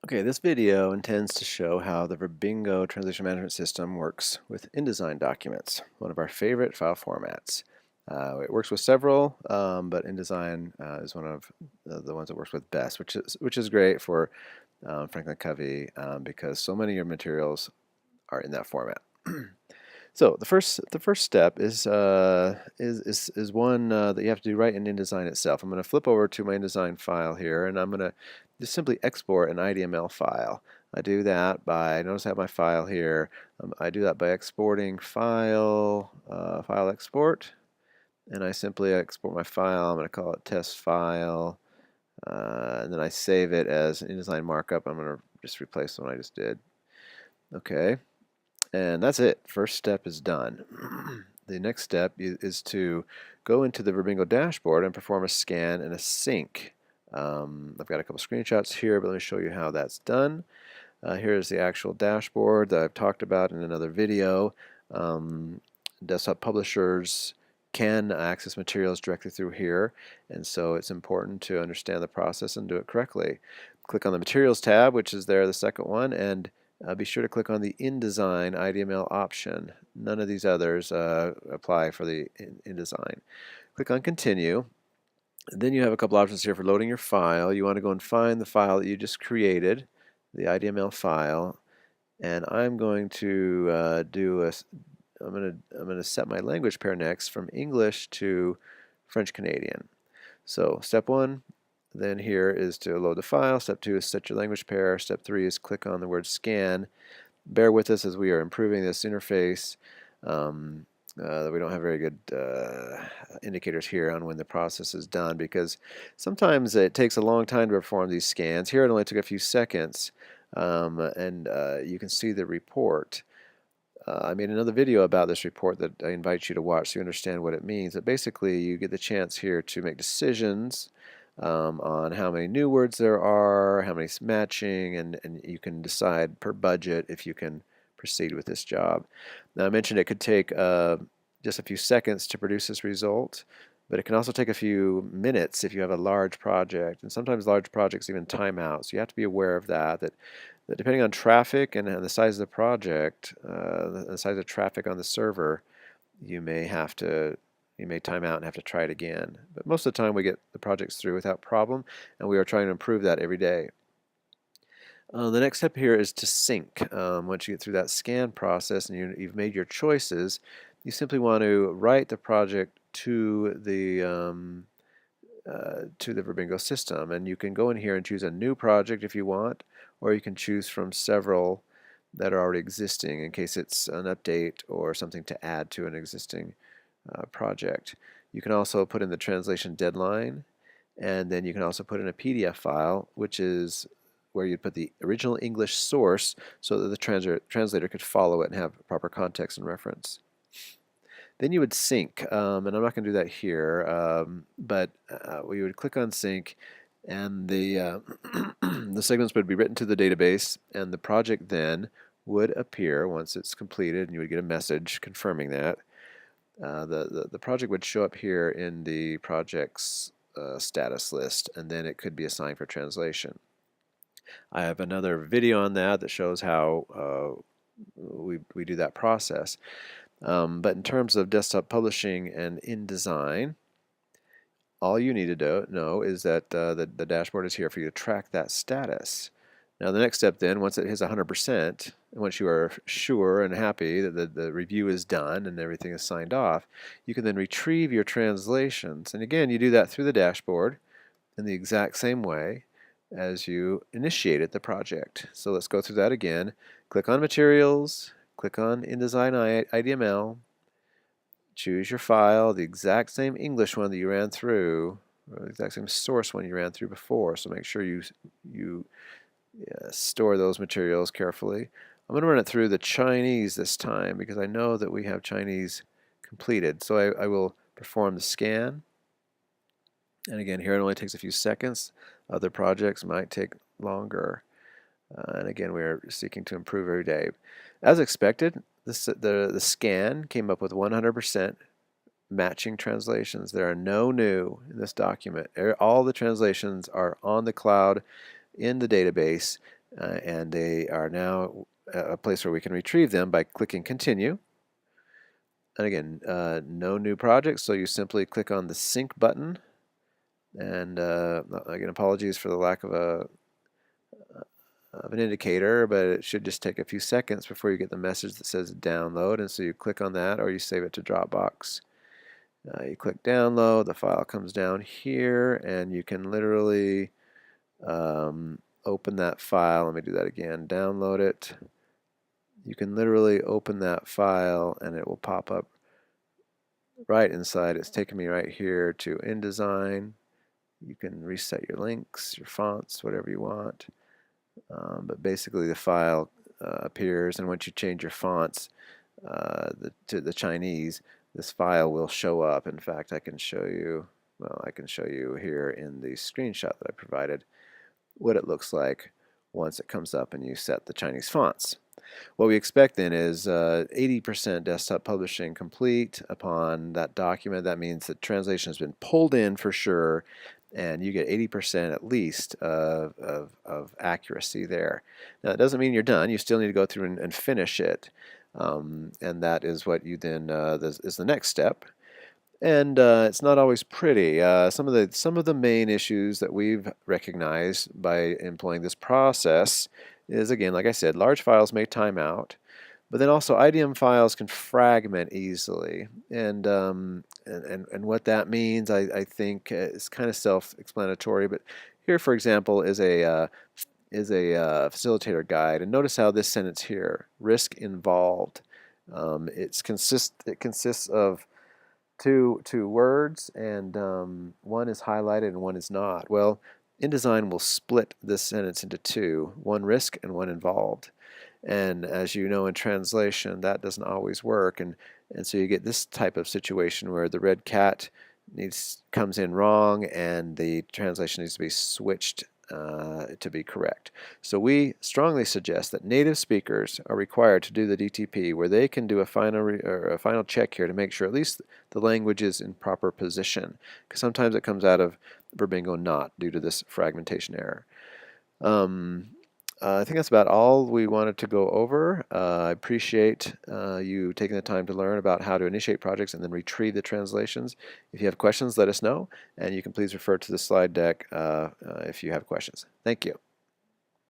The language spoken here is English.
Okay, this video intends to show how the Verbingo translation management system works with InDesign documents, one of our favorite file formats. It works with several, but InDesign is one of the ones that works with best, which is great for Franklin Covey because so many of your materials are in that format. So the first step is one that you have to do right in InDesign itself. I'm going to flip over to my InDesign file here, and I'm going to just simply export an IDML file. I do that by, notice I have my file here. I do that by exporting file export, and I simply export my file. I'm going to call it test file, and then I save it as InDesign markup. I'm going to just replace the one I just did. Okay. And that's it. First step is done. The next step is to go into the Verbingo dashboard and perform a scan and a sync. I've got a couple screenshots here, but let me show you how that's done. Here's the actual dashboard that I've talked about in another video. Desktop publishers can access materials directly through here, and so it's important to understand the process and do it correctly. Click on the Materials tab, which is there, the second one, and be sure to click on the InDesign IDML option. None of these others apply for the InDesign. Click on Continue. Then you have a couple options here for loading your file. You want to go and find the file that you just created, the IDML file, and I'm going to I'm going to set my language pair next from English to French Canadian. So step one, then here is to load the file. Step two is set your language pair. Step three is click on the word scan. Bear with us as we are improving this interface. We don't have very good indicators here on when the process is done because sometimes it takes a long time to perform these scans. Here it only took a few seconds, and you can see the report. I made another video about this report that I invite you to watch so you understand what it means. But basically, you get the chance here to make decisions on how many new words there are, how many matching, and you can decide per budget if you can proceed with this job. Now, I mentioned it could take just a few seconds to produce this result, but it can also take a few minutes if you have a large project, and sometimes large projects even time out. So you have to be aware of that depending on traffic and the size of the project, the size of traffic on the server, you may time out and have to try it again. But most of the time we get the projects through without problem, and we are trying to improve that every day. The next step here is to sync. Once you get through that scan process and you've made your choices, you simply want to write the project to the Verbingo system, and you can go in here and choose a new project if you want, or you can choose from several that are already existing in case it's an update or something to add to an existing project. You can also put in the translation deadline, and then you can also put in a PDF file, which is where you'd put the original English source so that the translator could follow it and have proper context and reference. Then you would sync, and I'm not going to do that here, but we would click on sync, and the the segments would be written to the database, and the project then would appear once it's completed, and you would get a message confirming that. The project would show up here in the project's status list, and then it could be assigned for translation. I have another video on that shows how we do that process. But in terms of desktop publishing and InDesign, all you need to know is that the dashboard is here for you to track that status. Now the next step then, once it hits 100%, once you are sure and happy that the review is done and everything is signed off, you can then retrieve your translations. And again, you do that through the dashboard in the exact same way as you initiated the project. So let's go through that again. Click on Materials, click on InDesign IDML, choose your file, the exact same English one that you ran through, or the exact same source one you ran through before, so make sure you store those materials carefully. I'm going to run it through the Chinese this time because I know that we have Chinese completed. So I will perform the scan. And again, here it only takes a few seconds. Other projects might take longer. And again, we are seeking to improve every day. As expected, the scan came up with 100% matching translations. There are no new in this document. All the translations are on the cloud in the database. and they are now a place where we can retrieve them by clicking Continue. And again, no new projects, so you simply click on the Sync button. And again, apologies for the lack of an indicator, but it should just take a few seconds before you get the message that says download. And so you click on that, or you save it to Dropbox. You click download, the file comes down here, and you can literally open that file. Let me do that again. Download it. You can literally open that file, and it will pop up right inside. It's taking me right here to InDesign. You can reset your links, your fonts, whatever you want. But basically the file appears, and once you change your fonts to the Chinese, this file will show up. In fact, I can show you, well, I can show you here in the screenshot that I provided what it looks like once it comes up and you set the Chinese fonts. What we expect then is 80% desktop publishing complete upon that document. That means the translation has been pulled in for sure, and you get 80% at least of accuracy there. Now, it doesn't mean you're done. You still need to go through and finish it, and that is what you then is the next step. And it's not always pretty. Some of the main issues that we've recognized by employing this process is, again, like I said, large files may time out, but then also IDM files can fragment easily. And what that means, I think, is kind of self-explanatory. But here, for example, is a facilitator guide, and notice how this sentence here, risk involved. It consists of two words, and one is highlighted and one is not. Well, InDesign will split this sentence into two, one risk and one involved. And as you know, in translation, that doesn't always work, and so you get this type of situation where the red cat comes in wrong, and the translation needs to be switched to be correct. So we strongly suggest that native speakers are required to do the DTP, where they can do a final check here to make sure at least the language is in proper position, because sometimes it comes out of Verbingo not due to this fragmentation error. I think that's about all we wanted to go over. I appreciate you taking the time to learn about how to initiate projects and then retrieve the translations. If you have questions, let us know, and you can please refer to the slide deck if you have questions. Thank you.